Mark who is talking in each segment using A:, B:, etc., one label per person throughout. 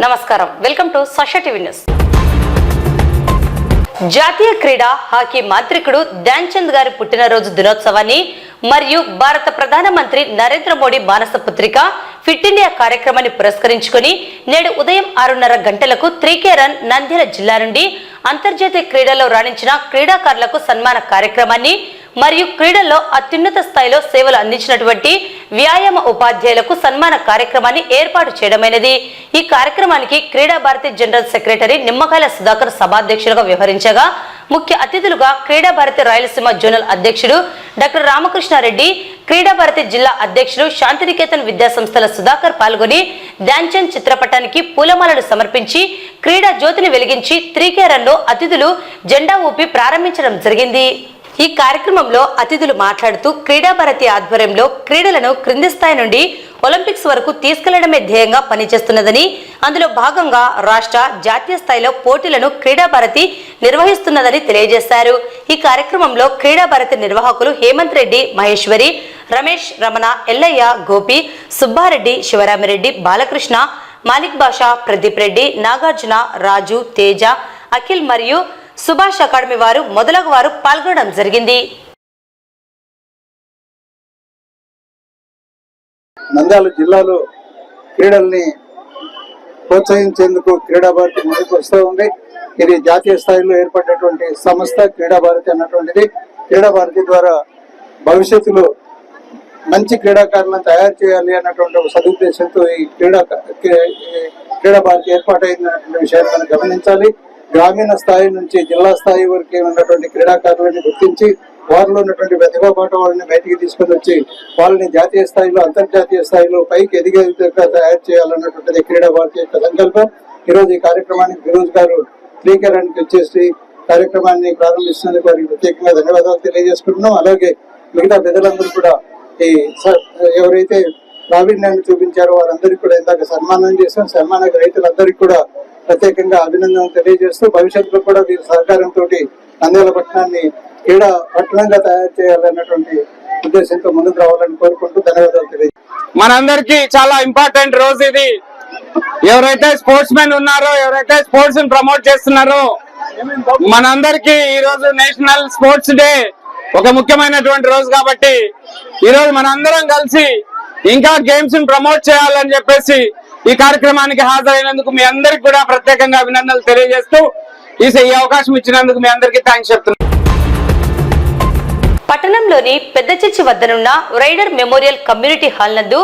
A: నమస్కారం, welcome to Sakshi TV news. జాతీయ క్రీడా హాకీ మాంత్రికుడు ధ్యాన్ చంద్ గారి పుట్టినరోజు దినోత్సవాన్ని మరియు భారత ప్రధానమంత్రి నరేంద్ర మోడీ మానస పుత్రిక ఫిట్ ఇండియా కార్యక్రమాన్ని పురస్కరించుకుని నేడు ఉదయం 6:30 గంటలకు 3K రన్ నంద్యాల జిల్లా నుండి అంతర్జాతీయ క్రీడల్లో రాణించిన క్రీడాకారులకు సన్మాన కార్యక్రమాన్ని మరియు క్రీడల్లో అత్యున్నత స్థాయిలో సేవలు అందించినటువంటి వ్యాయామ ఉపాధ్యాయులకు సన్మాన కార్యక్రమాన్ని ఏర్పాటు చేయడమైనది. ఈ కార్యక్రమానికి క్రీడా భారతి జనరల్ సెక్రటరీ నిమ్మకాయల సుధాకర్ సభాధ్యక్షులుగా వ్యవహరించగా, ముఖ్య అతిథులుగా క్రీడా భారతి రాయలసీమ జోనల్ అధ్యక్షుడు డాక్టర్ రామకృష్ణారెడ్డి, క్రీడా భారతి జిల్లా అధ్యక్షుడు శాంతినికేతన్ విద్యా సంస్థల సుధాకర్ పాల్గొని ధ్యాన్ చంద్ చిత్రపటానికి పూలమాలలు సమర్పించి క్రీడా జ్యోతిని వెలిగించి 3K రన్లో అతిథులు జెండా ఊపి ప్రారంభించడం జరిగింది. ఈ కార్యక్రమంలో అతిథులు మాట్లాడుతూ క్రీడా భారతి ఆధ్వర్యంలో క్రీడలను క్రింది స్థాయి నుండి ఒలింపిక్స్ వరకు తీసుకెళ్లడమే ధ్యేయంగా పనిచేస్తున్నదని, అందులో భాగంగా రాష్ట్ర జాతీయ స్థాయిలో పోటీలను క్రీడా భారతి నిర్వహిస్తున్నదని తెలియజేశారు. ఈ కార్యక్రమంలో క్రీడా భారతి నిర్వాహకులు హేమంత్ రెడ్డి, మహేశ్వరి, రమేష్, రమణ, ఎల్లయ్య, గోపి, సుబ్బారెడ్డి, శివరామిరెడ్డి, బాలకృష్ణ, మాలిక్ బాషా, ప్రదీప్ రెడ్డి, నాగార్జున, రాజు, తేజ, అఖిల్ మరియు సుభాష్ అకాడమీ వారు మొదలగు వారు పాల్గొనడం జరిగింది.
B: నంద్యాల జిల్లాలో క్రీడల్ని ప్రోత్సహించేందుకు క్రీడా భారతి ముందుకు వస్తూ ఉంది. ఇది జాతీయ స్థాయిలో ఏర్పడినటువంటి సంస్థ క్రీడా భారతి అన్నటువంటిది. క్రీడా భారతి ద్వారా భవిష్యత్తులో మంచి క్రీడాకారులను తయారు చేయాలి అన్నటువంటి ఒక సదుద్దేశంతో ఈ క్రీడా భారతి ఏర్పాటైనటువంటి విషయాన్ని మనం గమనించాలి. గ్రామీణ స్థాయి నుంచి జిల్లా స్థాయి వరకు ఉన్నటువంటి క్రీడాకారులను గుర్తించి వారిలో ఉన్నటువంటి ప్రతిభా పాఠవాళ్ళని బయటికి తీసుకొని వచ్చి వాళ్ళని జాతీయ స్థాయిలో, అంతర్జాతీయ స్థాయిలో పైకి ఎదిగే విధంగా తయారు చేయాలన్నటువంటిది క్రీడా భారతి యొక్క సంకల్పం. ఈరోజు ఈ కార్యక్రమానికి ఫిరోజ్ గారు 3K రన్కి వచ్చేసి కార్యక్రమాన్ని ప్రారంభిస్తున్నందుకు వారికి ప్రత్యేకంగా ధన్యవాదాలు తెలియజేసుకుంటున్నాం. అలాగే మిగతా పెద్దలందరూ కూడా ఈ ఎవరైతే ప్రావీణ్యాన్ని చూపించారో వారందరికీ కూడా ఇందాక సన్మానం చేశాం. సన్మాన రైతులందరికీ కూడా ప్రత్యేకంగా అభినందనలు తెలియజేస్తూ భవిష్యత్తులో కూడా వీరి సహకారంతో నంద్యాల పట్టణాన్ని క్రీడా పట్టణంగా తయారు చేయాలన్నటువంటి ఉద్దేశంతో ముందుకు రావాలని కోరుకుంటూ ధన్యవాదాలు తెలియజేస్తాం.
C: మనందరికీ చాలా ఇంపార్టెంట్ రోజు ఇది. ఎవరైతే స్పోర్ట్స్ మెన్ ఉన్నారో, ఎవరైతే స్పోర్ట్స్ ని ప్రమోట్ చేస్తున్నారో, మనందరికీ ఈ రోజు నేషనల్ స్పోర్ట్స్ డే ఒక ముఖ్యమైనటువంటి రోజు. కాబట్టి ఈ రోజు మనందరం కలిసి ఇంకా గేమ్స్ ని ప్రమోట్ చేయాలని చెప్పేసి ఈ కార్యక్రమానికి హాజరైనందుకు మీ అందరికి కూడా ప్రత్యేకంగా అభినందనలు తెలియజేస్తూ ఈ అవకాశం ఇచ్చినందుకు మీ అందరికీ థ్యాంక్స్ చెప్తున్నాను.
A: పట్టణంలోని పెద్ద చర్చి వద్దనున్న రైడర్ మెమోరియల్ కమ్యూనిటీ హాల్ నందు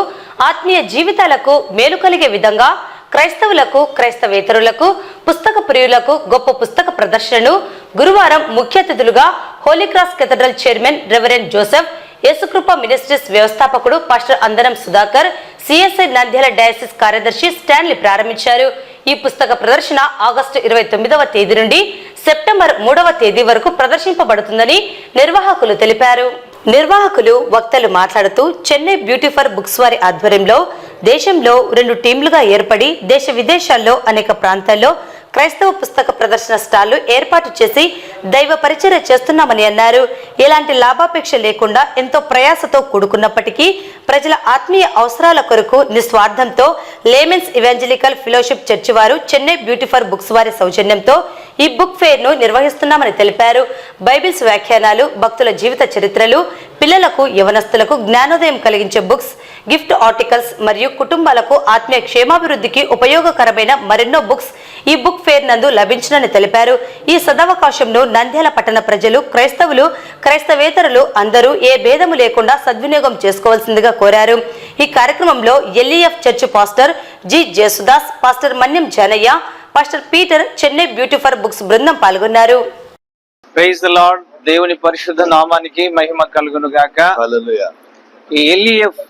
A: ఆత్మీయ జీవితాలకు మేలు కలిగే విధంగా క్రైస్తవులకు, క్రైస్తవేతరులకు, పుస్తక ప్రియులకు గొప్ప పుస్తక ప్రదర్శనను గురువారం ముఖ్య అతిథులుగా holy cross cathedral chairman reverend Joseph, Yesukrupa ministries వ్యవస్థాపకుడు పాస్టర్ అందరం సుధాకర్, సిఎస్ఐ నంద్యాల డయాసిస్ కార్యదర్శి స్టాన్లీ ప్రారంభించారు. ఈ పుస్తక ప్రదర్శన ఆగస్టు 29వ తేదీ నుండి సెప్టెంబర్ 3వ తేదీ వరకు ప్రదర్శింపబడుతుందని నిర్వాహకులు తెలిపారు. నిర్వాహకులు, వక్తలు మాట్లాడుతూ చెన్నై బ్యూటీ ఫర్ బుక్స్ వారి ఆధ్వర్యంలో దేశంలో 2 టీంలుగా ఏర్పడి దేశ విదేశాల్లో అనేక ప్రాంతాల్లో క్రైస్తవ పుస్తక ప్రదర్శన స్టాళ్లు ఏర్పాటు చేసి దైవ పరిచర్య చేస్తున్నామని అన్నారు. ఎలాంటి లాభాపేక్ష లేకుండా ఎంతో ప్రయాసతో కూడుకున్నప్పటికీ ప్రజల ఆత్మీయ అవసరాల కొరకు నిస్వార్థంతో లేమెన్స్ ఇవాంజలికల్ ఫెలోషిప్ చర్చి వారు చెన్నై బ్యూటీ ఫర్ బుక్స్ వారి సౌజన్యంతో ఈ బుక్ ఫెయిర్ ను నిర్వహిస్తున్నామని తెలిపారు. బైబిల్స్ వ్యాఖ్యానాలు, భక్తుల జీవిత చరిత్రలు, పిల్లలకు, యవనస్తులకు జ్ఞానోదయం కలిగించే బుక్స్, గిఫ్ట్ ఆర్టికల్స్ మరియు కుటుంబాలకు ఆత్మీయ క్షేమాభివృద్ధికి ఉపయోగకరమైన మరెన్నో బుక్స్ ఈ బుక్ ఫెయిర్ నందు లభించునని తెలిపారు. ఈ సదవకాశంను నంద్యాల పట్టణ ప్రజలు, క్రైస్తవులు, క్రైస్తవేతరులు అందరూ ఏ భేదము లేకుండా సద్వినియోగం చేసుకోవాల్సిందిగా కోరారు. ఈ కార్యక్రమంలో LEF church pastor G Jesudas, pastor Manyam Janaiah, pastor Peter, Chennai beauty for books బృందం పాల్గొన్నారు.
C: Praise the Lord. దేవుని పరిశుద్ధ నామానికి మహిమ కలుగును గాక.
B: హల్లెలూయా.
C: ఈ ఎల్ఈఎఫ్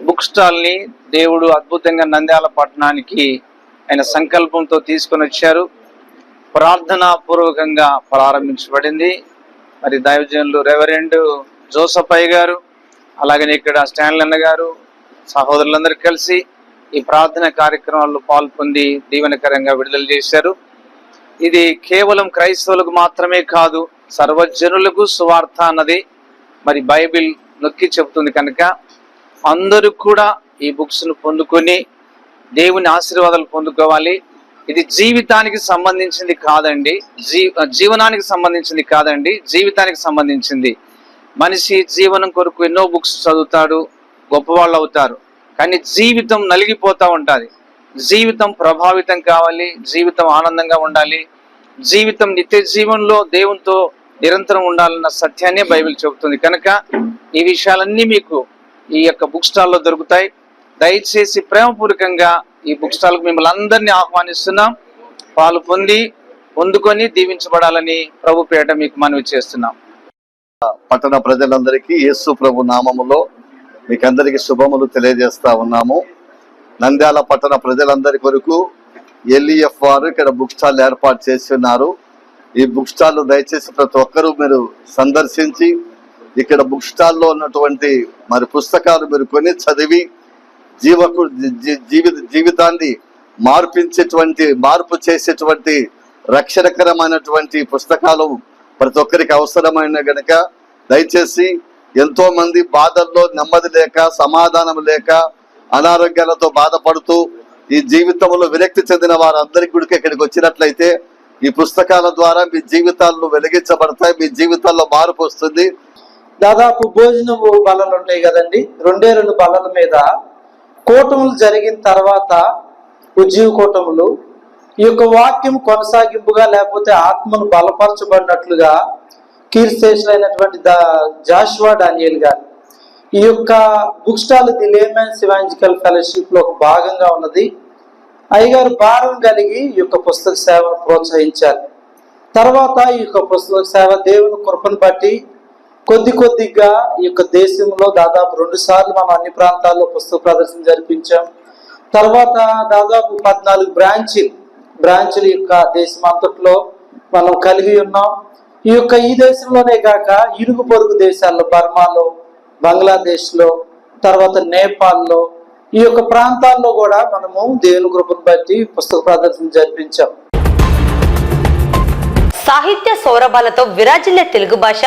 C: బుక్ స్టాల్ ని దేవుడు అద్భుతంగా నంద్యాల పట్టణానికి ఆయన సంకల్పంతో తీసుకొని వచ్చారు. ప్రార్థనా పూర్వకంగా ప్రారంభించబడింది. మరి దైవజనులు రెవరెండ్ జోసఫ్ అయ్య గారు, అలాగనే ఇక్కడ స్టాన్లీ అన్న గారు, సహోదరులందరూ కలిసి ఈ ప్రార్థన కార్యక్రమాల్లో పాల్పొంది దీవెనకరంగా విడుదల చేశారు. ఇది కేవలం క్రైస్తవులకు మాత్రమే కాదు, సర్వజనులకు సువార్త అన్నది మరి బైబిల్ నొక్కి చెబుతుంది కనుక అందరూ కూడా ఈ బుక్స్ ను పొందుకొని దేవుని ఆశీర్వాదాలు పొందుకోవాలి. ఇది జీవితానికి సంబంధించింది కాదండి, జీవనానికి సంబంధించింది కాదండి, జీవితానికి సంబంధించింది. మనిషి జీవనం కొరకు ఎన్నో బుక్స్ చదువుతాడు, గొప్పవాళ్ళు అవుతారు, కానీ జీవితం నలిగిపోతూ ఉంటుంది. జీవితం ప్రభావితం కావాలి, జీవితం ఆనందంగా ఉండాలి, జీవితం నిత్య జీవనంలో దేవునితో నిరంతరం ఉండాలన్న సత్యాన్ని బైబిల్ చెబుతుంది. కనుక ఈ విషయాలన్నీ మీకు ఈ యొక్క బుక్ స్టాల్లో దొరుకుతాయి. దయచేసి ప్రేమపూర్వకంగా ఈ బుక్ స్టాల్కు మిమ్మల్ని అందరినీ ఆహ్వానిస్తున్నాం. పాలు పొందుకొని దీవించబడాలని ప్రభు పేరిట మీకు మనవి చేస్తున్నాం.
D: పట్టణ ప్రజలందరికీ యేసు ప్రభు నామములో మీకందరికీ శుభములు తెలియజేస్తా ఉన్నాము. నంద్యాల పట్టణ ప్రజలందరి కొరకు LEF వారు ఇక్కడ బుక్ స్టాల్ ఏర్పాటు చేసి ఉన్నారు. ఈ బుక్ స్టాల్ దయచేసి ప్రతి ఒక్కరూ మీరు సందర్శించి ఇక్కడ బుక్ స్టాల్లో ఉన్నటువంటి మరి పుస్తకాలు మీరు కొని చదివి జీవితాన్ని మార్పు చేసేటువంటి రక్షణకరమైనటువంటి పుస్తకాలు ప్రతి ఒక్కరికి అవసరమైన గనక దయచేసి ఎంతో మంది బాధల్లో నెమ్మది లేక, సమాధానం లేక, అనారోగ్యాలతో బాధపడుతూ ఈ జీవితంలో విరక్తి చెందిన వారందరికీ కూడా ఇక్కడికి వచ్చినట్లయితే ఈ పుస్తకాల ద్వారా మీ జీవితాల్లో వెలిగించబడతాయి, మీ జీవితాల్లో మార్పు వస్తుంది.
E: దాదాపు భోజనము బల్లలు ఉంటాయి కదండి, 2 బల్లల మీద కూటములు జరిగిన తర్వాత ఉజ్జీవ కూటములు ఈ యొక్క వాక్యం కొనసాగింపుగా లేకపోతే ఆత్మను బలపరచబడినట్లుగా కీర్తిశేషులైనటువంటి జాషువా డానియల్ గారు ఈ యొక్క book stall the laymen's evangelical fellowship లో ఒక భాగంగా ఉన్నది. అయ్యగారు భారం కలిగి ఈ యొక్క పుస్తక సేవను ప్రోత్సహించారు. తర్వాత ఈ యొక్క పుస్తక సేవ దేవుని కృపను బట్టి కొద్దిగా ఈ యొక్క దేశంలో దాదాపు 2 సార్లు మనం అన్ని ప్రాంతాల్లో పుస్తక ప్రదర్శన జరిపించాం. తర్వాత దాదాపు 14 బ్రాంచులు యొక్క దేశం అంతట్లో మనం కలిగి ఉన్నాం. ఈ దేశంలోనే కాక ఇరుగు పొరుగు దేశాల్లో, బర్మాలో, బంగ్లాదేశ్లో, తర్వాత నేపాల్లో, ఈ యొక్క ప్రాంతాల్లో కూడా మనము దేవుని కృపను బట్టి పుస్తక ప్రదర్శన జరిపించాం.
A: సాహిత్య సౌరభాలతో విరాజిల్లే తెలుగు భాష,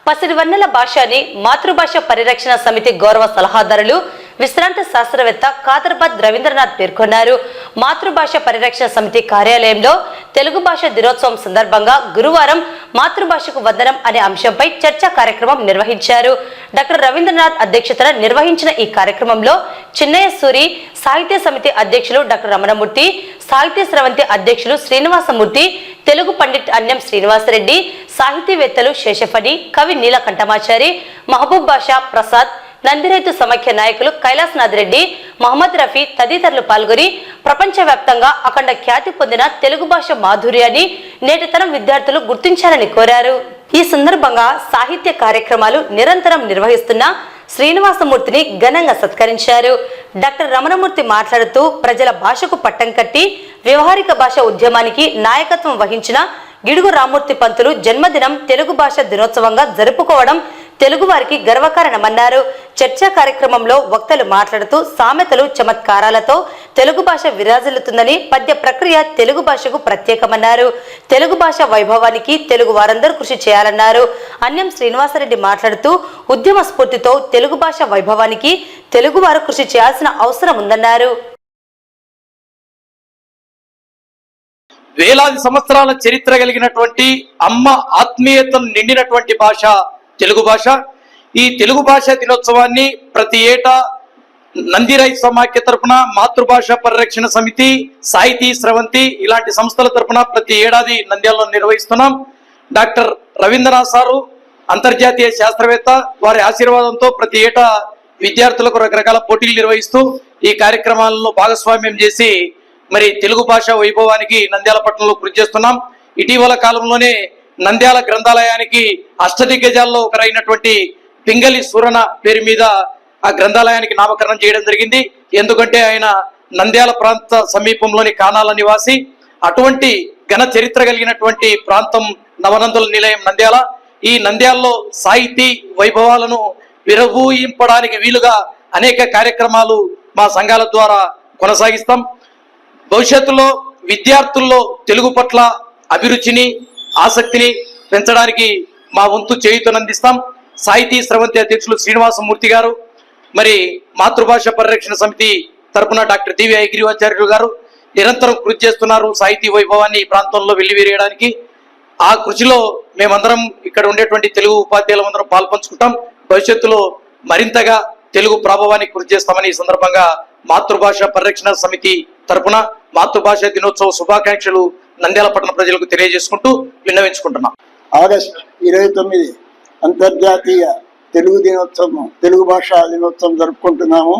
A: పసిరివన్నెల భాష అని మాతృభాష పరిరక్షణ సమితి గౌరవ సలహాదారులు విశ్రాంత శాస్త్రవేత్త ఖాదర్బాద్ రవీంద్రనాథ్ పేర్కొన్నారు. మాతృభాష పరిరక్షణ సమితి కార్యాలయంలో తెలుగు భాష దినోత్సవం సందర్భంగా గురువారం మాతృభాషకు వందనం అనే అంశంపై చర్చా కార్యక్రమం నిర్వహించారు. డాక్టర్ రవీంద్రనాథ్ అధ్యక్షతన నిర్వహించిన ఈ కార్యక్రమంలో చిన్నయ్య సూరి, సాహిత్య సమితి అధ్యక్షులు డాక్టర్ రమణమూర్తి, సాహిత్య స్రవంతి అధ్యక్షులు శ్రీనివాసమూర్తి, తెలుగు పండిట్ అన్యం శ్రీనివాసరెడ్డి, సాహితీవేత్తలు శేషఫణి, కవి నీలకంఠమాచారి, మహబూబ్ బాషా, ప్రసాద్, నందిరైతు సమైక్య నాయకులు కైలాసనాథ్ రెడ్డి, మహమ్మద్ రఫీ తదితరులు పాల్గొని ప్రపంచవ్యాప్తంగా అఖండ ఖ్యాతి పొందిన తెలుగు భాష మాధుర్యాన్ని నేటి తరం విద్యార్థులు గుర్తించాలని కోరారు. ఈ సందర్భంగా సాహిత్య కార్యక్రమాలు నిరంతరం నిర్వహిస్తున్న శ్రీనివాసమూర్తిని ఘనంగా సత్కరించారు. డాక్టర్ రమణమూర్తి మాట్లాడుతూ ప్రజల భాషకు పట్టం కట్టి వ్యవహారిక భాష ఉద్యమానికి నాయకత్వం వహించిన గిడుగు రామూర్తి పంతులు జన్మదినం తెలుగు భాష దినోత్సవంగా జరుపుకోవడం తెలుగు వారికి గర్వకారణమన్నారు. చర్చా కార్యక్రమంలో వక్తలు మాట్లాడుతూ సామెతలు, చమత్కారాలతో తెలుగు భాష విరాజిల్లుతుందని, పద్య ప్రక్రియ తెలుగు భాషకు ప్రత్యేకమన్నారు. తెలుగు భాష వైభవానికి తెలుగు వారందరూ కృషి చేయాలన్నారు. అన్యం శ్రీనివాసరెడ్డి మాట్లాడుతూ ఉద్యమ స్ఫూర్తితో తెలుగు భాష వైభవానికి తెలుగువారు కృషి చేయాల్సిన అవసరం ఉందన్నారు.
F: వేలాది సంవత్సరాల చరిత్ర కలిగినటువంటి అమ్మ ఆత్మీయతను నిండినటువంటి భాష తెలుగు భాష. ఈ తెలుగు భాష దినోత్సవాన్ని ప్రతి ఏటా నందిరైతు సమాఖ్య తరపున, మాతృభాష పరిరక్షణ సమితి, సాహితీ స్రవంతి ఇలాంటి సంస్థల తరపున ప్రతి ఏడాది నంద్యాలలో నిర్వహిస్తున్నాం. డాక్టర్ రవీంద్రనాథ్ సారు అంతర్జాతీయ శాస్త్రవేత్త, వారి ఆశీర్వాదంతో ప్రతి ఏటా విద్యార్థులకు రకరకాల పోటీలు నిర్వహిస్తూ ఈ కార్యక్రమాలలో భాగస్వామ్యం చేసి మరి తెలుగు భాష వైభవానికి నంద్యాల పట్టణంలో కృషి చేస్తున్నాం. ఇటీవల కాలంలోనే నంద్యాల గ్రంథాలయానికి అష్టదిగ్గజాల్లో ఒకరైనటువంటి పింగళి సూరణ పేరు మీద ఆ గ్రంథాలయానికి నామకరణం చేయడం జరిగింది. ఎందుకంటే ఆయన నంద్యాల ప్రాంత సమీపంలోని కానాల నివాసి. అటువంటి ఘన చరిత్ర కలిగినటువంటి ప్రాంతం నవనందుల నిలయం నంద్యాల. ఈ నంద్యాలలో సాహితీ వైభవాలను విరబూయింపడానికి వీలుగా అనేక కార్యక్రమాలు మా సంఘాల ద్వారా కొనసాగిస్తాం. భవిష్యత్తులో విద్యార్థుల్లో తెలుగు పట్ల అభిరుచిని, ఆసక్తిని పెంచడానికి మా వంతు చేయూతనందిస్తాం. సాహితీ స్రవంతి అధ్యక్షులు శ్రీనివాసమూర్తి గారు, మరి మాతృభాష పరిరక్షణ సమితి తరపున డాక్టర్ దివ్య గిరివాచార్యులు గారు నిరంతరం కృషి చేస్తున్నారు సాహితీ వైభవాన్ని ఈ ప్రాంతంలో వెల్లివిరియడానికి. ఆ కృషిలో మేమందరం ఇక్కడ ఉండేటువంటి తెలుగు ఉపాధ్యాయులందరం పాల్పంచుకుంటాం. భవిష్యత్తులో మరింతగా తెలుగు ప్రభావానికి కృషి చేస్తామని ఈ సందర్భంగా మాతృభాష పరిరక్షణ సమితి తరపున మాతృభాష దినోత్సవ శుభాకాంక్షలు నంద్యాల పట్టణ ప్రజలకు తెలియజేసుకుంటూ విన్నవించుకుంటున్నాం.
B: ఆగస్టు 29 అంతర్జాతీయ తెలుగు దినోత్సవం, తెలుగు భాషా దినోత్సవం జరుపుకుంటున్నాము.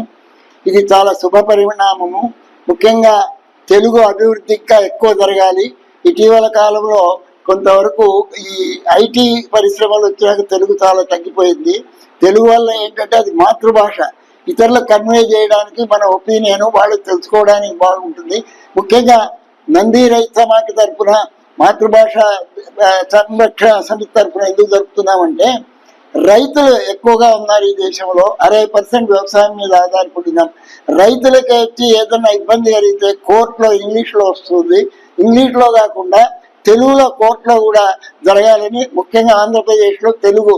B: ఇది చాలా శుభ పరిణామము. ముఖ్యంగా తెలుగు అభివృద్ధి ఇంకా ఎక్కువ జరగాలి. ఇటీవల కాలంలో కొంతవరకు ఈ ఐటీ పరిశ్రమలు వచ్చాక తెలుగు చాలా తగ్గిపోయింది. తెలుగు వల్ల ఏంటంటే అది మాతృభాష, ఇతరులకు కన్వే చేయడానికి మన ఒపీనియన్ వాళ్ళు తెలుసుకోవడానికి బాగుంటుంది. ముఖ్యంగా నంది రైతు సమాఖ్య తరఫున మాతృభాష సంరక్షణ సమితి తరఫున ఎందుకు జరుపుతున్నామంటే, రైతులు ఎక్కువగా ఉన్నారు ఈ దేశంలో. 60% వ్యవసాయం మీద ఆధారపడినాం. రైతులకి వచ్చి ఏదైనా ఇబ్బంది కలిగితే కోర్టులో ఇంగ్లీష్లో వస్తుంది. ఇంగ్లీష్లో కాకుండా తెలుగులో కోర్టులో కూడా జరగాలని, ముఖ్యంగా ఆంధ్రప్రదేశ్లో తెలుగు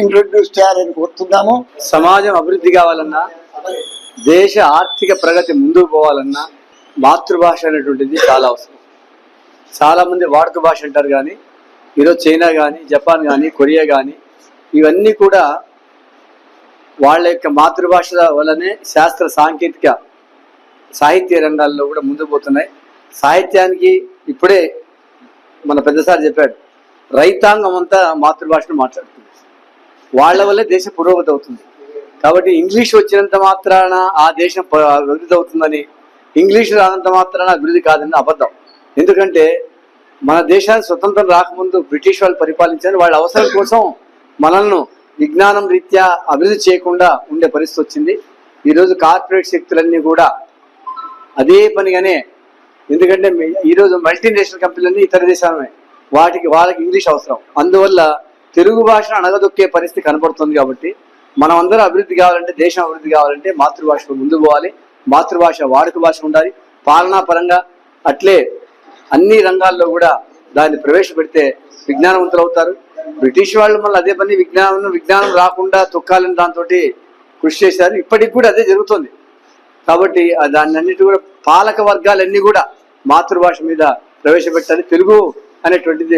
B: ఇంట్రొడ్యూస్ చేయాలని కోరుతున్నాము.
G: సమాజం అభివృద్ధి కావాలన్నా, దేశ ఆర్థిక ప్రగతి ముందుకు పోవాలన్నా మాతృభాష అనేటువంటిది చాలా అవసరం. చాలా మంది వాడుక భాష అంటారు, కానీ ఈరోజు చైనా కానీ, జపాన్ కానీ, కొరియా కానీ ఇవన్నీ కూడా వాళ్ళ యొక్క మాతృభాష వల్లనే శాస్త్ర సాంకేతిక సాహిత్య రంగాల్లో కూడా ముందుకు పోతున్నాయి. సాహిత్యానికి ఇప్పుడే మన పెద్దసారి చెప్పాడు, రైతాంగం అంతా మాతృభాషను మాట్లాడుతుంది. వాళ్ళ వల్లే దేశ పురోగతి అవుతుంది. కాబట్టి ఇంగ్లీష్ వచ్చినంత మాత్రాన ఆ దేశం అభివృద్ధి అవుతుందని, ఇంగ్లీష్ రానంత మాత్రాన అభివృద్ధి కాదని అబద్ధం. ఎందుకంటే మన దేశానికి స్వతంత్రం రాకముందు బ్రిటిష్ వాళ్ళు పరిపాలించారు. వాళ్ళ అవసరం కోసం మనల్ని విజ్ఞానం రీత్యా అభివృద్ధి చేయకుండా ఉండే పరిస్థితి వచ్చింది. ఈరోజు కార్పొరేట్ శక్తులన్నీ కూడా అదే పనిగానే, ఎందుకంటే ఈరోజు మల్టీనేషనల్ కంపెనీలన్నీ ఇతర దేశాలనే, వాళ్ళకి ఇంగ్లీష్ అవసరం. అందువల్ల తెలుగు భాషను అణగదొక్కే పరిస్థితి కనపడుతుంది. కాబట్టి మనం అందరూ అభివృద్ధి కావాలంటే, దేశం అభివృద్ధి కావాలంటే మాతృభాషకు ముందుకు పోవాలి. మాతృభాష వాడుక భాష ఉండాలి. పాలనా పరంగా అట్లే అన్ని రంగాల్లో కూడా దాన్ని ప్రవేశపెడితే విజ్ఞానవంతులు అవుతారు. బ్రిటిష్ వాళ్ళు మళ్ళీ అదే పని విజ్ఞానం రాకుండా తొక్కాలని దాంతో కృషి చేశారు. ఇప్పటికి కూడా అదే జరుగుతుంది. కాబట్టి దాన్ని అన్నిటి కూడా పాలక వర్గాలన్నీ కూడా మాతృభాష మీద ప్రవేశపెట్టాలి. తెలుగు అనేటువంటిది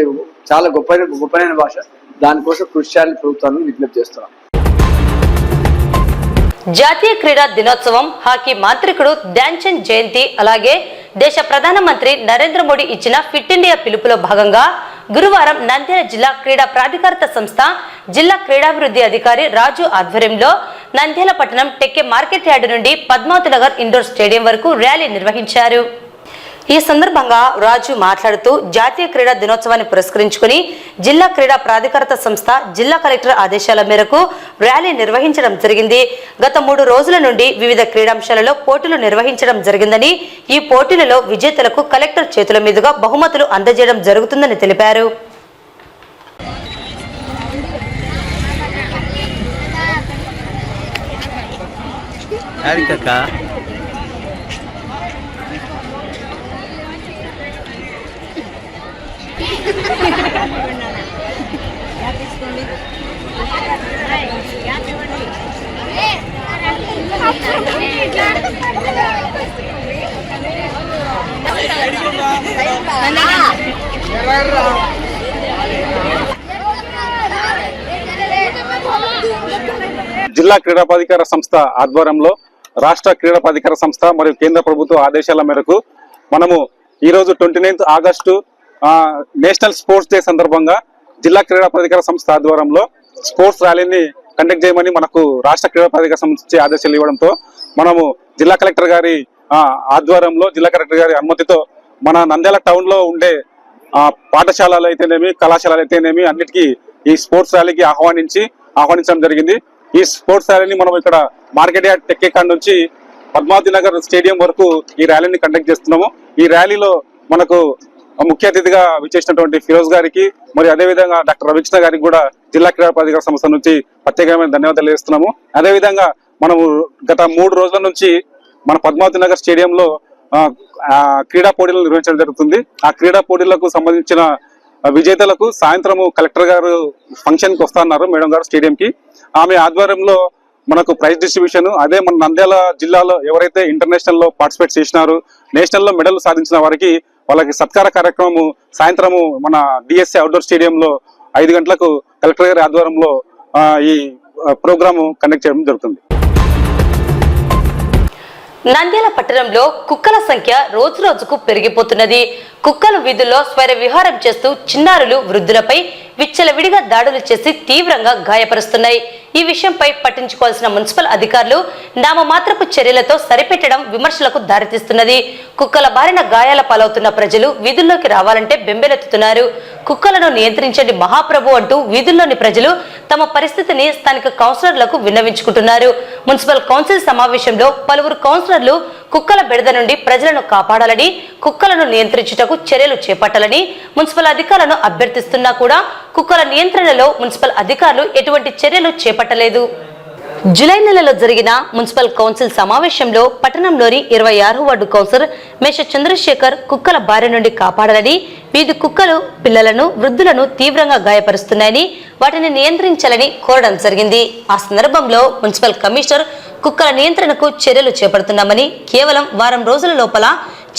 G: చాలా గొప్పైన భాష. దానికోసం కృషి చేయాలని ప్రభుత్వాన్ని విజ్ఞప్తి చేస్తున్నాం.
A: జాతీయ క్రీడా దినోత్సవం, హాకీ మాంత్రికుడు ధ్యాన్ చంద్ జయంతి, అలాగే దేశ ప్రధానమంత్రి నరేంద్ర మోడీ ఇచ్చిన ఫిట్ ఇండియా పిలుపులో భాగంగా గురువారం నంద్యాల జిల్లా క్రీడా ప్రాధికారిత సంస్థ జిల్లా క్రీడాభివృద్ధి అధికారి రాజు ఆధ్వర్యంలో నంద్యాల పట్టణం టెక్కే మార్కెట్ యార్డు నుండి పద్మావతి నగర్ ఇండోర్ స్టేడియం వరకు ర్యాలీ నిర్వహించారు. ఈ సందర్భంగా రాజు మాట్లాడుతూ, జాతీయ క్రీడా దినోత్సవాన్ని పురస్కరించుకుని జిల్లా క్రీడా ప్రాధికారిత సంస్థ జిల్లా కలెక్టర్ ఆదేశాల మేరకు ర్యాలీ నిర్వహించడం జరిగింది. గత 3 రోజుల నుండి వివిధ క్రీడాంశాలలో పోటీలు నిర్వహించడం జరిగిందని, ఈ పోటీలలో విజేతలకు కలెక్టర్ చేతుల మీదుగా బహుమతులు అందజేయడం జరుగుతుందని తెలిపారు.
H: జిల్లా క్రీడా ప్రాధికార సంస్థ ఆధ్వర్యంలో రాష్ట్ర క్రీడా ప్రాధికార సంస్థ మరియు కేంద్ర ప్రభుత్వ ఆదేశాల మేరకు మనము ఈరోజు 29 ఆగస్టు నేషనల్ స్పోర్ట్స్ డే సందర్భంగా జిల్లా క్రీడా ప్రాధికార సంస్థ ఆధ్వర్యంలో స్పోర్ట్స్ ర్యాలీని కండక్ట్ చేయమని మనకు రాష్ట్ర క్రీడా ప్రాధికార సంస్థ ఆదేశాలు ఇవ్వడంతో మనము జిల్లా కలెక్టర్ గారి ఆధ్వర్యంలో, జిల్లా కలెక్టర్ గారి అనుమతితో మన నంద్యాల టౌన్ లో ఉండే పాఠశాలలు అయితేనేమి, కళాశాలలు అయితేనేమి అన్నిటికీ ఈ స్పోర్ట్స్ ర్యాలీకి ఆహ్వానించడం జరిగింది. ఈ స్పోర్ట్స్ ర్యాలీని మనం ఇక్కడ మార్కెట్ యార్డ్ టెక్కే కాడ నుంచి పద్మావతి నగర్ స్టేడియం వరకు ఈ ర్యాలీని కండక్ట్ చేస్తున్నాము. ఈ ర్యాలీలో మనకు ముఖ్య అతిథిగా విచ్చేసినటువంటి ఫిరోజ్ గారికి మరియు అదేవిధంగా డాక్టర్ రవికృష్ణ గారికి కూడా జిల్లా క్రీడా ప్రాధికార సంస్థ నుంచి ప్రత్యేకమైన ధన్యవాదాలు తెలియజేస్తున్నాము. అదేవిధంగా మనము గత 3 రోజుల నుంచి మన పద్మావతి నగర్ స్టేడియంలో క్రీడా పోటీలు నిర్వహించడం జరుగుతుంది. ఆ క్రీడా పోటీలకు సంబంధించిన విజేతలకు సాయంత్రము కలెక్టర్ గారు ఫంక్షన్ కి వస్తున్నారు, మేడం గారు స్టేడియం కి. ఆమె ఆధ్వర్యంలో మనకు ప్రైజ్ డిస్ట్రిబ్యూషన్, అదే మన నంద్యాల జిల్లాలో ఎవరైతే ఇంటర్నేషనల్ లో పార్టిసిపేట్ చేసినారు, నేషనల్ లో మెడల్ సాధించిన వారికి వాళ్ళకి సత్కార కార్యక్రమము సాయంత్రము మన డిఎస్సి అవుట్డోర్ స్టేడియంలో 5 గంటలకు కలెక్టర్ గారి ఆధ్వర్యంలో ఈ ప్రోగ్రాము కండక్ట్ చేయడం జరుగుతుంది.
A: నంద్యాల పట్టణంలో కుక్కల సంఖ్య రోజు రోజుకు పెరిగిపోతున్నది. కుక్కలు వీధుల్లో స్వైర విహారం చేస్తూ చిన్నారులు, వృద్ధులపై విచ్చలవిడిగా దాడులు చేసి తీవ్రంగా గాయపరుస్తున్నాయి. ఈ విషయంపై పట్టించుకోవాల్సిన మున్సిపల్ అధికారులు నామమాత్రపు చర్యలతో సరిపెట్టడం విమర్శలకు దారితీస్తున్నది. కుక్కల బారిన గాయాల పాలవుతున్న ప్రజలు వీధుల్లోకి రావాలంటే బెంబెలెత్తుతున్నారు. కుక్కలను నియంత్రించండి మహాప్రభు అంటూ వీధుల్లోని ప్రజలు తమ పరిస్థితిని స్థానిక కౌన్సిలర్లకు విన్నవించుకుంటున్నారు. మున్సిపల్ కౌన్సిల్ సమావేశంలో పలువురు కౌన్సిలర్లు కుక్కల బెడద నుండి ప్రజలను కాపాడాలని, కుక్కలను నియంత్రించుటకు చర్యలు చేపట్టాలని మున్సిపల్ అధికారులను అభ్యర్థిస్తున్నా కూడా కుక్కల నియంత్రణలో మున్సిపల్ అధికారులు ఎటువంటి చర్యలు చేపట్టలేదు. జూలై నెలలో జరిగిన మున్సిపల్ కౌన్సిల్ సమావేశంలో పట్టణంలోని 26వ వార్డు కౌన్సిలర్ మేష చంద్రశేఖర్ కుక్కల బారి నుండి కాపాడాలని, వీధి కుక్కలు పిల్లలను, వృద్ధులను తీవ్రంగా గాయపరుస్తున్నాయని, వాటిని నియంత్రించాలని కోరడం జరిగింది. ఆ సందర్భంలో మున్సిపల్ కమిషనర్ కుక్కల నియంత్రణకు చర్యలు చేపడుతున్నామని, కేవలం వారం రోజుల లోపల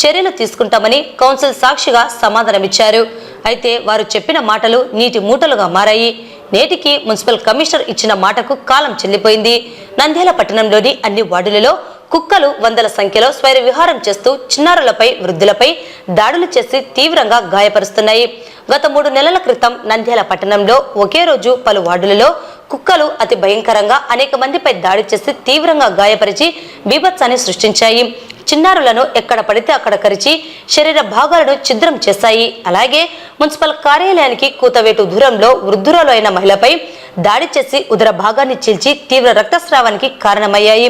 A: చర్యలు తీసుకుంటామని కౌన్సిల్ సాక్షిగా సమాధానమిచ్చారు. అయితే వారు చెప్పిన మాటలు నీటి మూటలుగా మారాయి. నేటికి మున్సిపల్ కమిషనర్ ఇచ్చిన మాటకు కాలం చెల్లిపోయింది. నంద్యాల పట్టణంలోని అన్ని వార్డులలో కుక్కలు వందల సంఖ్యలో స్వైర విహారం చేస్తూ చిన్నారులపై, వృద్ధులపై దాడులు చేసి తీవ్రంగా గాయపరుస్తున్నాయి. గత 3 నెలల క్రితం నంద్యాల పట్టణంలో ఒకే రోజు పలు వార్డులలో కుక్కలు అతి భయంకరంగా అనేక మందిపై దాడి చేసి తీవ్రంగా గాయపరిచి బీభత్సాన్ని సృష్టించాయి. చిన్నారులను ఎక్కడ పడితే అక్కడ కరిచి శరీర భాగాలను ఛిద్రం చేశాయి. అలాగే మున్సిపల్ కార్యాలయానికి కూతవేటు దూరంలో వృద్ధురాలు అయిన మహిళపై దాడి చేసి ఉదర భాగాన్ని చీల్చి తీవ్ర రక్తస్రావానికి కారణమయ్యాయి.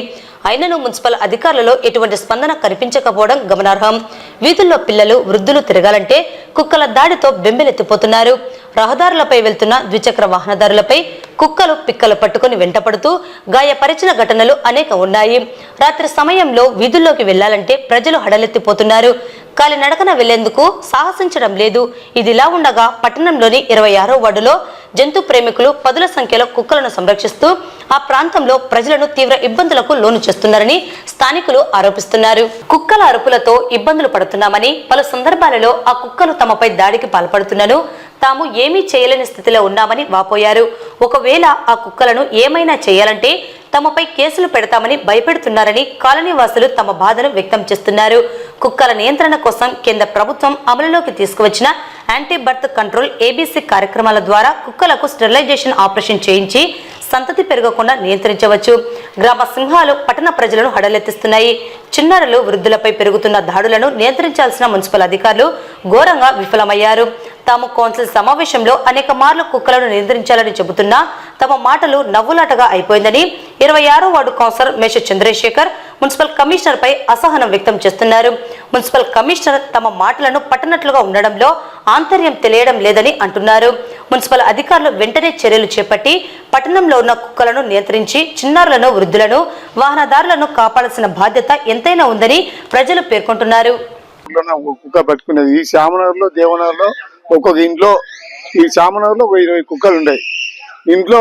A: అయినను మున్సిపల్ అధికారులలో ఎటువంటి స్పందన కనిపించకపోవడం గమనార్హం. వీధుల్లో పిల్లలు, వృద్ధులు తిరగాలంటే కుక్కల దాడితో బెంబెలెత్తిపోతున్నారు. రహదారులపై వెళ్తున్న ద్విచక్ర వాహనదారులపై కుక్కలు పిక్కలు పట్టుకుని వెంటపడుతూ గాయపరిచిన ఘటనలు అనేక ఉన్నాయి. రాత్రి సమయంలో వీధుల్లోకి వెళ్లాలంటే ప్రజలు హడలెత్తిపోతున్నారు. కాలినడకన వెళ్లేందుకు సాహసించడం లేదు. ఇదిలా ఉండగా పట్టణంలోని 26వ వార్డులో జంతు ప్రేమికులు పదుల సంఖ్యలో కుక్కలను సంరక్షిస్తూ ఆ ప్రాంతంలో ప్రజలను తీవ్ర ఇబ్బందులకు లోను చేస్తున్నారని స్థానికులు ఆరోపిస్తున్నారు. కుక్కల అరుపులతో ఇబ్బందులు పడుతున్నామని, పలు సందర్భాలలో ఆ కుక్కలు తమపై దాడికి పాల్పడుతున్నాను, తాము ఏమీ చేయలేని స్థితిలో ఉన్నామని వాపోయారు. ఒకవేళ ఆ కుక్కలను ఏమైనా చేయాలంటే తమపై కేసులు పెడతామని భయపెడుతున్నారని కాలనీ వాసులు తమ బాధను వ్యక్తం చేస్తున్నారు. కుక్కల నియంత్రణ కోసం కేంద్ర ప్రభుత్వం అమలులోకి తీసుకువచ్చిన యాంటీ బర్త్ కంట్రోల్ ABC కార్యక్రమాల ద్వారా కుక్కలకు స్టెరిలైజేషన్ ఆపరేషన్ చేయించి సంతతి పెరగకుండా నియంత్రించవచ్చు. గ్రామ సింహాలు పట్టణ ప్రజలను హడలెత్తిస్తున్నాయి. చిన్నారులు, వృద్ధులపై పెరుగుతున్న దాడులను నియంత్రించాల్సిన మున్సిపల్ అధికారులు ఘోరంగా విఫలమయ్యారు. తాము కౌన్సిల్ సమావేశంలో అనేక మార్లు కుక్కలను నియంత్రించాలని చెబుతున్నా తమ మాటలు నవ్వులాటగా అయిపోయిందని 26వ వార్డు కౌన్సిలర్ మేష చంద్రశేఖర్ మున్సిపల్ కమిషనర్ పై అసహనం వ్యక్తం చేస్తున్నారు. మున్సిపల్ కమిషనర్ తమ మాటలను పట్టనట్లుగా ఉండడంలో ఆంతర్యం తెలియడం లేదని అంటున్నారు. మున్సిపల్ అధికారులు వెంటనే చర్యలు చేపట్టి పట్టణంలో ఉన్న కుక్కలను నియంత్రించి చిన్నారులను, వృద్ధులను, వాహనదారులను కాపాడాల్సిన బాధ్యత ఎంతైనా ఉందని ప్రజలు పేర్కొంటున్నారు.
B: కుక్క పట్టుకునేది ఈ శ్యామనగర్లో, దేవనగర్లో ఒక్కొక్క ఇంట్లో, ఈ శ్యామనగర్లో 20 కుక్కలు ఉండేవి. ఇంట్లో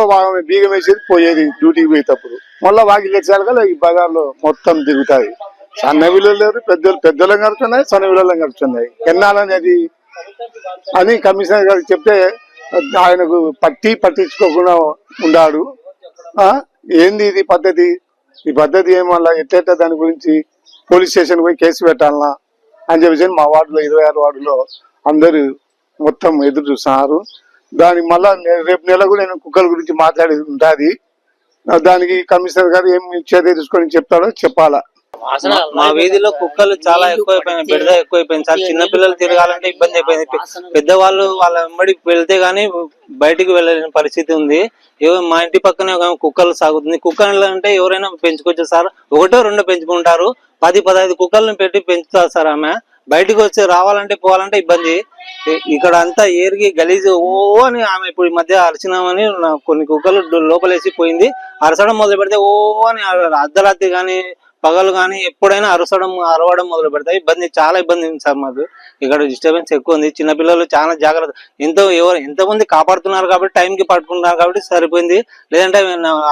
B: బీగం వేసేది పోయేది డ్యూటీకి పోయేటప్పుడు. మళ్ళీ వాకి లెచ్చాలుగా ఈ బజార్లో మొత్తం తిరుగుతాయి. సన్న విలువలు లేరు, పెద్దలు గడుచున్నాయి, సన్న విలువలు గడుచున్నాయి. ఎన్నాలనేది అని కమిషనర్ గారికి చెప్తే ఆయనకు పట్టించుకోకుండా ఉన్నాడు. ఏంది ఇది పద్ధతి? ఈ పద్ధతి ఏమల్లా ఎట్ట దాని గురించి పోలీస్ స్టేషన్ పోయి కేసు పెట్టాలనా అని చెప్పేసి మా వార్డులో 26 వార్డులో అందరూ మొత్తం ఎదురు చూస్తున్నారు. దానికి మళ్ళా రేపు నెల కూడా నేను కుక్కల గురించి మాట్లాడేది ఉంటుంది. దానికి కమిషనర్ గారు ఏం చర్య తీసుకొని చెప్తాడో చెప్పాలా.
I: మా వీధిలో కుక్కలు చాలా ఎక్కువైపోయినాయి, బెడద ఎక్కువైపోయింది సార్. చిన్న పిల్లలు తిరగాలంటే ఇబ్బంది అయిపోయింది. పెద్దవాళ్ళు వాళ్ళ వెంబడి వెళ్తే గానీ బయటికి వెళ్ళలేని పరిస్థితి ఉంది. మా ఇంటి పక్కనే కుక్కలు సాగుతుంది. కుక్కలు అంటే ఎవరైనా పెంచుకోవచ్చు సార్. 1-2 పెంచుకుంటారు. 10-15 కుక్కలను పెట్టి పెంచుతారు సార్. ఆమె బయటకు వచ్చి రావాలంటే పోవాలంటే ఇబ్బంది. ఇక్కడ అంతా ఏరిగి గలీజు ఓ అని ఆమె ఇప్పుడు ఈ మధ్య అరిచినామని కొన్ని కుక్కలు లోపలేసి పోయింది. అరచడం మొదలు పెడితే ఓ అని అర్ధరాత్రి గాని పగలు కానీ ఎప్పుడైనా అరవడం మొదలు పెడతాయి. చాలా ఇబ్బంది ఉంది సార్ మాకు. ఇక్కడ డిస్టర్బెన్స్ ఎక్కువ ఉంది. చిన్నపిల్లలు చాలా జాగ్రత్త, ఎంతమంది కాపాడుతున్నారు కాబట్టి టైంకి పట్టుకుంటున్నారు కాబట్టి సరిపోయింది. లేదంటే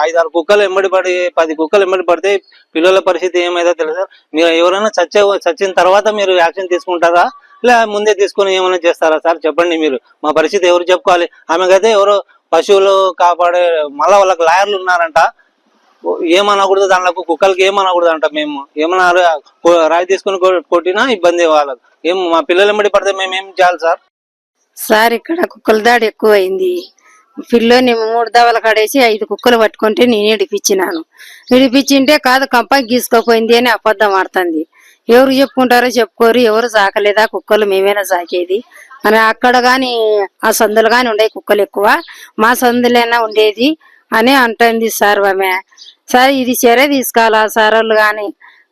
I: 5-6 కుక్కలు ఎంబడి పడి 10 కుక్కలు ఎంబడి పడితే పిల్లల పరిస్థితి ఏమైతే తెలుసు. మీరు ఎవరైనా చచ్చిన తర్వాత మీరు యాక్షన్ తీసుకుంటారా, లే ముందే తీసుకుని ఏమైనా చేస్తారా సార్? చెప్పండి మీరు. మా పరిస్థితి ఎవరు చెప్పుకోవాలి? ఆమెకైతే ఎవరో పశువులు కాపాడే మళ్ళా వాళ్ళకి లాయర్లు ఉన్నారంట. ఏమనకూడదు, దాంట్లో కుక్కలకి ఏమనకూడదు అంట. మేము ఏమన్నా రాయి తీసుకుని కొట్టినా ఇబ్బంది వాళ్ళకి. మా పిల్లలు ఎంబడి పడితే మేము ఏం చేయాలి సార్?
J: సార్ ఇక్కడ కుక్కల దాడి ఎక్కువ అయింది. పిల్లోని 3 దవల కాడేసి 5 కుక్కలు పట్టుకుంటే నేను ఇడిపించినాను. ఇడిపించింటే కాదు కంపకి గీసుకోపోయింది అని అబద్ధం ఆడుతుంది. ఎవరు చెప్పుకుంటారో చెప్పుకోరు, ఎవరు సాకలేదా కుక్కలు, మేమేనా సాకేది అని. అక్కడ గాని ఆ సందులు గాని ఉండే కుక్కలు ఎక్కువ, మా సందులైనా ఉండేది అని అంటుంది సార్. ఆమె సార్ ఇది చర్య తీసుకోవాలా సార్ వాళ్ళు గాని.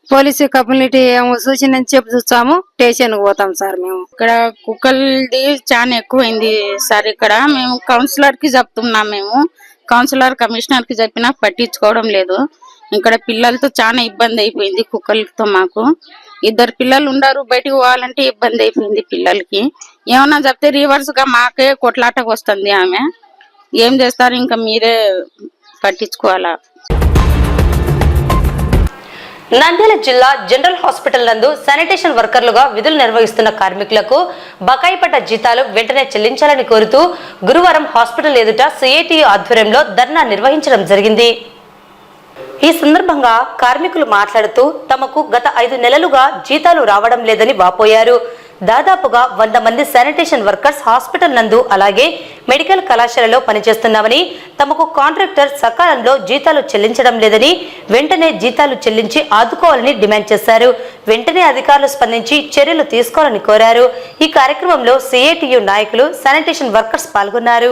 J: పోలీసు కమ్యూనిటీ సూచన చెప్పి చూస్తాము, స్టేషన్ పోతాం సార్. మేము
K: ఇక్కడ కుక్కలది చాలా ఎక్కువైంది సార్. ఇక్కడ మేము కౌన్సిలర్ కి చెప్తున్నాం. మేము కౌన్సిలర్ కమిషనర్ కి చెప్పినా పట్టించుకోవడం లేదు. ఇక్కడ పిల్లలతో చాలా ఇబ్బంది అయిపోయింది కుక్కలతో. మాకు 2 పిల్లలు ఉండరు, బయటకు పోవాలంటే ఇబ్బంది అయిపోయింది పిల్లలకి. ఏమన్నా చెప్తే రివర్స్ గా మాకే కొట్లాటకు వస్తుంది ఆమె. ఏం చేస్తారు ఇంకా మీరే పట్టించుకోవాలా.
A: నంద్యాల జిల్లా జనరల్ హాస్పిటల్ నందు శానిటేషన్ వర్కర్లుగా విధులు నిర్వహిస్తున్న కార్మికులకు బకాయి పడ్డ జీతాలు వెంటనే చెల్లించాలని కోరుతూ గురువారం హాస్పిటల్ ఎదుట సిఐటియు ఆధ్వర్యంలో ధర్నా నిర్వహించడం జరిగింది. ఈ సందర్భంగా కార్మికులు మాట్లాడుతూ తమకు గత 5 నెలలుగా జీతాలు రావడం లేదని వాపోయారు. దాదాపుగా 100 మంది శానిటేషన్ వర్కర్స్ హాస్పిటల్ నందు అలాగే మెడికల్ కళాశాలలో పనిచేస్తున్నామని, తమకు కాంట్రాక్టర్ సకాలంలో జీతాలు చెల్లించడం లేదని, వెంటనే జీతాలు చెల్లించి ఆదుకోవాలని డిమాండ్ చేశారు. వెంటనే అధికారులు స్పందించి చర్యలు తీసుకోవాలని కోరారు. ఈ కార్యక్రమంలో సిఐటియు నాయకులు, శానిటేషన్ వర్కర్స్ పాల్గొన్నారు.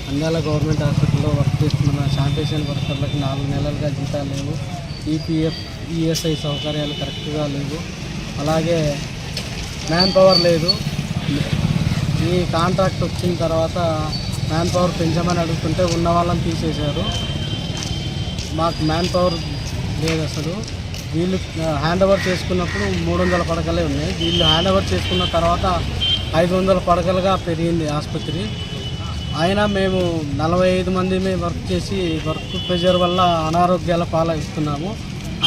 E: నంద్యాల గవర్నమెంట్ హాస్పిటల్లో వర్క్ చేస్తున్న శానిటేషన్ వర్కర్లకు 4 నెలలుగా జీతాలు లేవు. ఈపీఎఫ్, ఈఎస్ఐ సౌకర్యాలు కరెక్ట్గా లేవు. అలాగే మ్యాన్ పవర్ లేదు. ఈ కాంట్రాక్ట్ వచ్చిన తర్వాత మ్యాన్ పవర్ పెంచమని అడుగుతుంటే ఉన్న వాళ్ళని తీసేశారు. మాకు మ్యాన్ పవర్ లేదు అసలు. వీళ్ళు హ్యాండ్ ఓవర్ చేసుకున్నప్పుడు 300 పడకలే ఉన్నాయి. వీళ్ళు హ్యాండ్ ఓవర్ చేసుకున్న తర్వాత 500 పడకలుగా పెరిగింది ఆసుపత్రి. అయినా మేము 45 మంది వర్క్ చేసి వర్క్ ప్రెషర్ వల్ల అనారోగ్యాల పాలవుతున్నాము.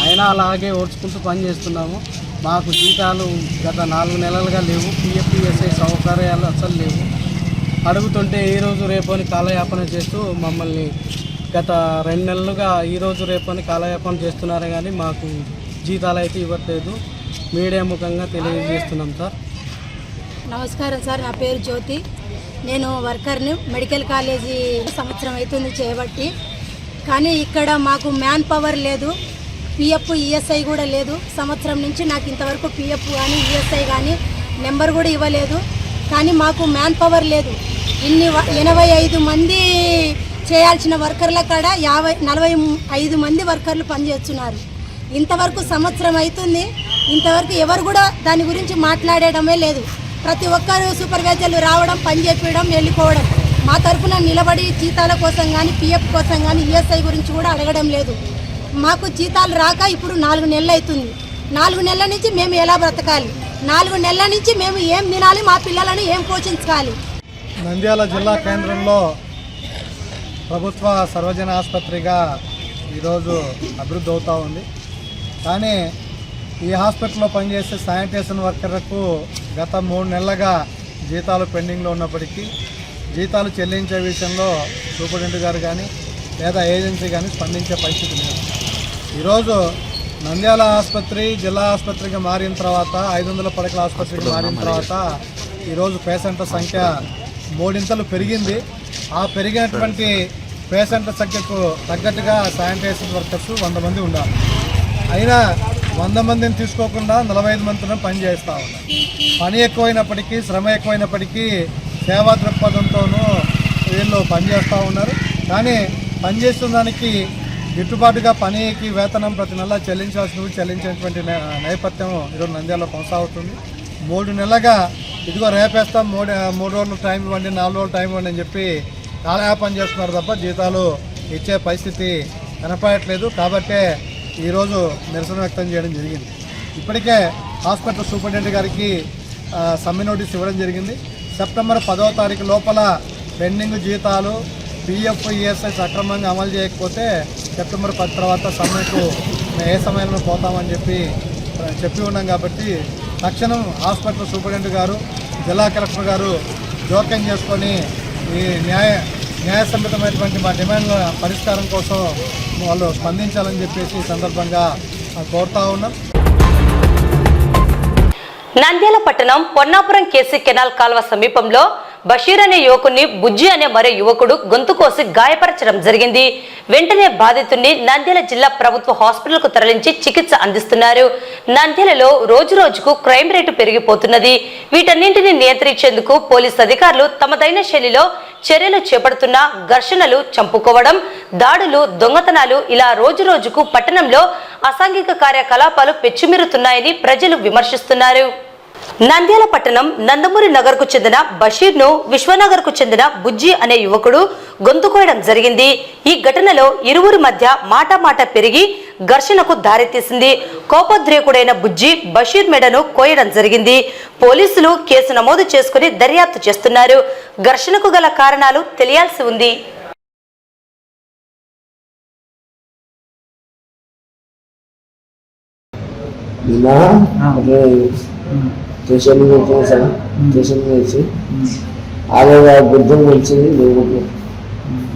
E: అయినా అలాగే ఓడ్చుకుంటూ పని చేస్తున్నాము. మాకు జీతాలు గత 4 నెలలుగా లేవు. పిఎఫ్ఈఎస్ఐ సౌకర్యాలు అసలు లేవు. అడుగుతుంటే ఈరోజు రేపని కాలయాపన చేస్తూ మమ్మల్ని గత 2 నెలలుగా ఈరోజు రేపని కాలయాపన చేస్తున్నారు కానీ మాకు జీతాలు అయితే ఇవ్వట్లేదు. మీడియా ముఖంగా తెలియజేస్తున్నాం సార్.
L: నమస్కారం సార్, నా పేరు జ్యోతి. నేను వర్కర్ని. మెడికల్ కాలేజీ సంవత్సరం అవుతుంది చేయబట్టి. కానీ ఇక్కడ మాకు మ్యాన్ పవర్ లేదు, పిఎఫ్ ఈఎస్ఐ కూడా లేదు. సంవత్సరం నుంచి నాకు ఇంతవరకు పిఎఫ్ కానీ ఈఎస్ఐ కానీ నెంబర్ కూడా ఇవ్వలేదు. కానీ మాకు మ్యాన్ పవర్ లేదు. 85 మంది చేయాల్సిన వర్కర్ల కాడ 45 మంది వర్కర్లు పనిచేస్తున్నారు. ఇంతవరకు సంవత్సరం అవుతుంది, ఇంతవరకు ఎవరు కూడా దాని గురించి మాట్లాడడమే లేదు. ప్రతి ఒక్కరు సూపర్వైజర్లు రావడం, పని చెప్పడం, వెళ్ళిపోవడం. మా తరఫున నిలబడి జీతాల కోసం కానీ పిఎఫ్ కోసం కానీ ఈఎస్ఐ గురించి కూడా అడగడం లేదు. మాకు జీతాలు రాక ఇప్పుడు 4 నెలలు అవుతుంది. 4 నెలల నుంచి మేము ఎలా బ్రతకాలి? 4 నెలల నుంచి మేము ఏం తినాలి? మా పిల్లలను ఏం పోషించాలి?
B: నంద్యాల జిల్లా కేంద్రంలో ప్రభుత్వ సర్వజన ఆసుపత్రిగా ఈరోజు అభివృద్ధి అవుతూ ఉంది. కానీ ఈ హాస్పిటల్లో పనిచేసే శానిటేషన్ వర్కర్లకు గత 3 నెలలుగా జీతాలు పెండింగ్లో ఉన్నప్పటికీ జీతాలు చెల్లించే విషయంలో సూపరింటెండెంట్ గారు కానీ లేదా ఏజెన్సీ కానీ స్పందించే పరిస్థితి లేదు. ఈరోజు నంద్యాల ఆసుపత్రి జిల్లా ఆసుపత్రిగా మారిన తర్వాత 500 పడకల ఆసుపత్రికి మారిన తర్వాత ఈరోజు పేషెంట్ల సంఖ్య 3 ఇంతలు పెరిగింది. ఆ పెరిగినటువంటి పేషెంట్ల సంఖ్యకు తగ్గట్టుగా శానిటేషన్ వర్కర్స్ 100 మంది ఉండాలి. అయినా 100 మందిని తీసుకోకుండా 45 మందితో పని చేస్తూ ఉన్నారు. పని ఎక్కువైనప్పటికీ, శ్రమ ఎక్కువైనప్పటికీ సేవా దృక్పథంతోనూ వీళ్ళు పనిచేస్తూ ఉన్నారు. కానీ పనిచేస్తున్న దానికి గిట్టుబాటుగా పనికి వేతనం ప్రతి నెల చెల్లించేటువంటి నేపథ్యం ఈరోజు నంద్యాలలో కొనసాగుతుంది. 3 నెలలుగా ఇదిగో రేపేస్తాం, 3 రోజులు టైం ఇవ్వండి, 4 రోజులు టైం ఇవ్వండి అని చెప్పి కాలయాపన చేస్తున్నారు తప్ప జీతాలు ఇచ్చే పరిస్థితి కనపడట్లేదు. కాబట్టే ఈరోజు నిరసన వ్యక్తం చేయడం జరిగింది. ఇప్పటికే హాస్పిటల్ సూపరింటెండెంట్ గారికి సమ్మె నోటీస్ ఇవ్వడం జరిగింది. సెప్టెంబర్ 10వ తారీఖు లోపల పెండింగ్ జీతాలు పిఎఫ్ ఈఎస్ఐ సక్రమంగా అమలు చేయకపోతే సెప్టెంబర్ 10 తర్వాత సమ్మెకు ఏ సమయంలో పోతామని చెప్పి ఉన్నాం. కాబట్టి తక్షణం హాస్పిటల్ సూపరింటెండెంట్ గారు, జిల్లా కలెక్టర్ గారు జోక్యం చేసుకొని ఈ న్యాయసమ్మతమైనటువంటి మా డిమాండ్ల పరిష్కారం కోసం వాళ్ళు స్పందించాలని చెప్పేసి ఈ సందర్భంగా కోరుతా ఉన్నాం.
A: నంద్యాల పట్టణం పొన్నాపురం కేసీ కెనాల్ కాల్వ సమీపంలో బషీర్ అనే యువకుడిని బుజ్జి అనే మరో యువకుడు గొంతు కోసి గాయపరచడం జరిగింది. వెంటనే బాధితుడిని నంద్యాల జిల్లా ప్రభుత్వ హాస్పిటల్ కు తరలించి చికిత్స అందిస్తున్నారు. నంద్యాలలో రోజు రోజుకు క్రైమ్ రేటు పెరిగిపోతున్నది. వీటన్నింటినీ నియంత్రించేందుకు పోలీసు అధికారులు తమదైన శైలిలో చర్యలు చేపడుతున్నా ఘర్షణలు, చంపుకోవడం, దాడులు, దొంగతనాలు ఇలా రోజు రోజుకు పట్టణంలో అసాంఘిక కార్యకలాపాలు పెచ్చుమిరుతున్నాయని ప్రజలు విమర్శిస్తున్నారు. నంద్యాల పట్టణం నందమూరి నగర్ కు చెందిన బషీర్ ను విశ్వనగర్ కు చెందిన బుజ్జి అనే యువకుడు గొంతు కోయడం జరిగింది. ఈ ఘటనలో ఇరువురి మధ్య మాట పెరిగి ఘర్షణకు దారితీసింది. కోపోద్రేకుడైన బుజ్జి బషీర్ మెడను కోయడం జరిగింది. పోలీసులు కేసు నమోదు చేసుకుని దర్యాప్తు చేస్తున్నారు. ఘర్షణకు గల కారణాలు తెలియాల్సి ఉంది.
M: స్టేషన్ వచ్చింది సార్. స్టేషన్ వచ్చి ఆమె బుద్ధం వచ్చింది.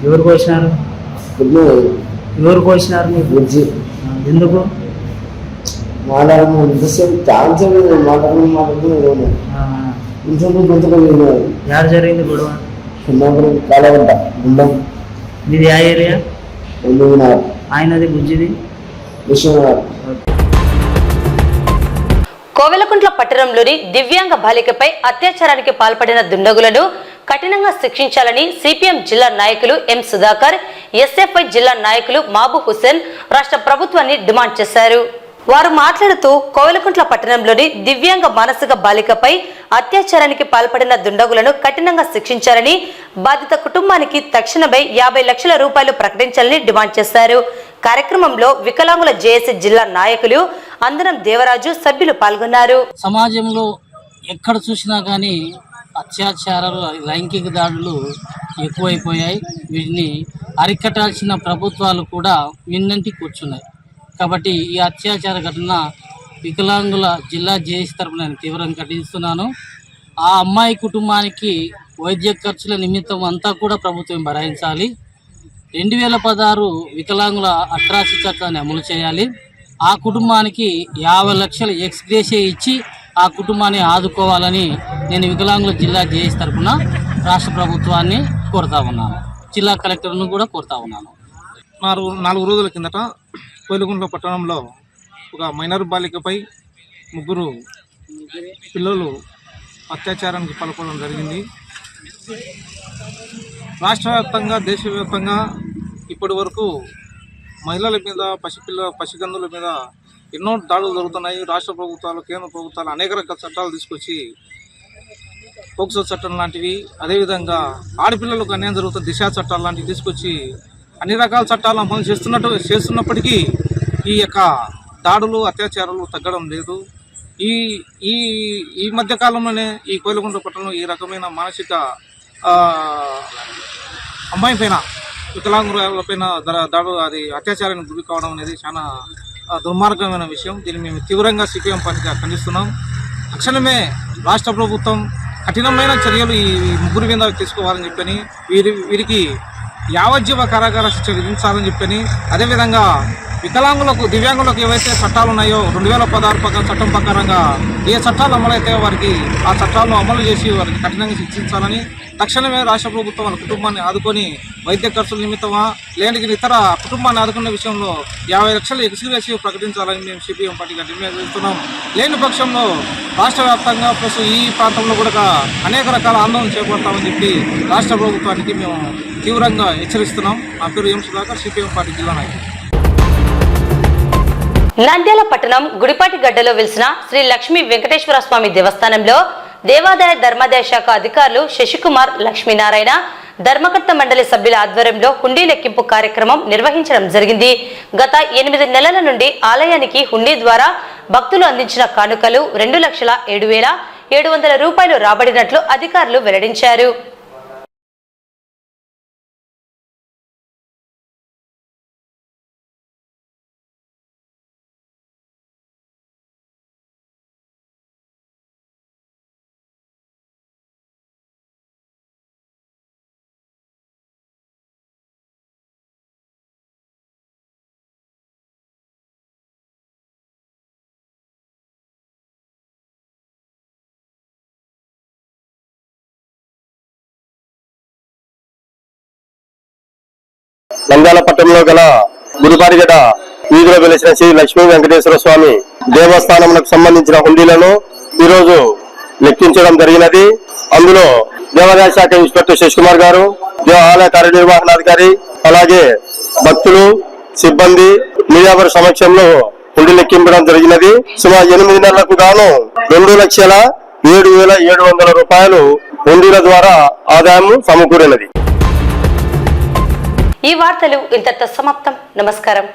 N: ఎవరికి వచ్చినారు? ఎవరికి వచ్చినారు? మీ
M: బుజ్జి.
N: ఎందుకు
M: మాట్లాడము ఇంతసేపు ఛాన్స్ మాట్లాడుకున్నాను. ఇంట్లో గొంతుకు
N: యారు జరిగింది గొడవ?
M: చిన్నప్పుడు కాలగంట గుండం.
N: ఇది ఆ ఏరియా? ఆయనది బుజ్జిది
M: విశ్వనాథ్.
A: కోవెలకుంట్ల పట్టణంలోని దివ్యాంగ బాలికపై అత్యాచారానికి పాల్పడిన దుండగులను కఠినంగా శిక్షించాలని సిపిఎం జిల్లా నాయకులు ఎం సుధాకర్, ఎస్ఎఫ్ఐ జిల్లా నాయకులు మాబు హుసేన్ రాష్ట్ర ప్రభుత్వాన్ని డిమాండ్ చేశారు. వారు మాట్లాడుతూ కోవెలకుంట్ల పట్టణంలోని దివ్యాంగ మానసిక బాలికపై అత్యాచారానికి పాల్పడిన దుండగులను కఠినంగా శిక్షించాలని, బాధిత కుటుంబానికి తక్షణమే 50 లక్షల రూపాయలు ప్రకటించాలని డిమాండ్ చేశారు. కార్యక్రమంలో వికలాంగుల జేఏసీ జిల్లా నాయకులు అందరం దేవరాజు, సభ్యులు పాల్గొన్నారు.
N: సమాజంలో ఎక్కడ చూసినా కానీ అత్యాచారాలు, లైంగిక దాడులు ఎక్కువైపోయాయి. వీటిని అరికట్టాల్సిన ప్రభుత్వాలు కూడా విన్నంటి కూర్చున్నాయి. కాబట్టి ఈ అత్యాచార ఘటన వికలాంగుల జిల్లా జేఏసీ తరపున నేను తీవ్రంగా ఖండిస్తున్నాను. ఆ అమ్మాయి కుటుంబానికి వైద్య ఖర్చుల నిమిత్తం అంతా కూడా ప్రభుత్వం భరాయించాలి. 2016 వికలాంగుల అట్రాసిటీ చట్టాన్ని అమలు చేయాలి. ఆ కుటుంబానికి 50 లక్షల ఎక్స్గ్రేషియా ఇచ్చి ఆ కుటుంబాన్ని ఆదుకోవాలని నేను వికలాంగుల జిల్లా జేఏసీ తరపున రాష్ట్ర ప్రభుత్వాన్ని కోరుతా ఉన్నాను. జిల్లా కలెక్టర్ను కూడా కోరుతా ఉన్నాను.
O: 4 రోజుల కిందట కోవెలకుంట్ల పట్టణంలో ఒక మైనర్ బాలికపై 3 పిల్లలు అత్యాచారానికి పాల్పడడం జరిగింది. రాష్ట్ర వ్యాప్తంగా, దేశవ్యాప్తంగా ఇప్పటి వరకు మహిళల మీద, పసికందుల మీద ఎన్నో దాడులు జరుగుతున్నాయి. రాష్ట్ర ప్రభుత్వాలు, కేంద్ర ప్రభుత్వాలు అనేక రకాల చట్టాలు తీసుకొచ్చి, పోక్సో చట్టం లాంటివి, అదేవిధంగా ఆడపిల్లలకు అన్యాయం జరుగుతున్న దిశ చట్టాలు లాంటివి తీసుకొచ్చి అన్ని రకాల చట్టాలు అమలు చేస్తున్నప్పటికీ ఈ యొక్క దాడులు, అత్యాచారాలు తగ్గడం లేదు. ఈ మధ్య కాలంలోనే ఈ కోవెలకుంట్ల పట్టణంలో ఈ రకమైన మానసిక అమ్మాయి పైన, వికలాంగుల పైన అది అత్యాచారానికి గురి కావడం అనేది చాలా దుర్మార్గమైన విషయం. దీన్ని మేము తీవ్రంగా సిపిఎం పార్టీగా ఖండిస్తున్నాం. తక్షణమే రాష్ట్ర ప్రభుత్వం కఠినమైన చర్యలు ఈ 3 మీద తీసుకోవాలని చెప్పని, వీరికి యావజ్జీవ కారాగార శిక్ష విధించాలని చెప్పని, అదేవిధంగా వికలాంగులకు, దివ్యాంగులకు ఏవైతే చట్టాలు ఉన్నాయో 2016 చట్టం ప్రకారంగా ఏ చట్టాలు అమలైతే వారికి ఆ చట్టాలను అమలు చేసి వారికి కఠినంగా శిక్షించాలని, తక్షణమే రాష్ట్ర ప్రభుత్వం వాళ్ళ కుటుంబాన్ని ఆదుకొని వైద్య ఖర్చుల నిమిత్తమా లేనికి ఇతర కుటుంబాన్ని ఆదుకునే విషయంలో 50 లక్షల ఎక్స్గ్రేషియా ప్రకటించాలని మేము సిపిఎం పార్టీగా డిమాండ్ చేస్తున్నాం. లేని పక్షంలో రాష్ట్ర వ్యాప్తంగా ప్లస్ ఈ ప్రాంతంలో కూడా అనేక రకాల ఆందోళన చేపడతామని చెప్పి రాష్ట్ర ప్రభుత్వానికి మేము తీవ్రంగా హెచ్చరిస్తున్నాం. నా పేరు ఎం సుధాకర్, సిపిఎం పార్టీ జిల్లా నాయకుడు.
A: నంద్యాల పట్టణం గుడిపాటి గడ్డలో వెలిసిన శ్రీ లక్ష్మీ వెంకటేశ్వర స్వామి దేవస్థానంలో దేవాదాయ ధర్మాదాయ శాఖ అధికారులు శశికుమార్, లక్ష్మీనారాయణ ధర్మకర్త మండలి సభ్యుల ఆధ్వర్యంలో హుండీ లెక్కింపు కార్యక్రమం నిర్వహించడం జరిగింది. గత 8 నెలల నుండి ఆలయానికి హుండీ ద్వారా భక్తులు అందించిన కానుకలు 2,07,700 రూపాయలు రాబడినట్లు అధికారులు వెల్లడించారు.
P: నంద్యాల పట్టణంలో గల గురుపారిగడ్డ వీధిలో వెలిసిన శ్రీ లక్ష్మీ వెంకటేశ్వర స్వామి దేవస్థానములకు సంబంధించిన హుండీలను ఈ రోజు లెక్కించడం జరిగినది. అందులో దేవాదాయ శాఖ ఇన్స్పెక్టర్ శశికుమార్ గారు, ఆలయ కార్యనిర్వహణాధికారి, అలాగే భక్తులు, సిబ్బంది, మీడియా సమక్షంలో హుండీ లెక్కించడం జరిగినది. సుమారు 8 నెలలకు గాను 2,07,700 రూపాయలు హుండీల ద్వారా ఆదాయం సమకూరినది.
A: ఈ వార్తలు ఇంతటితో సమాప్తం. నమస్కారం.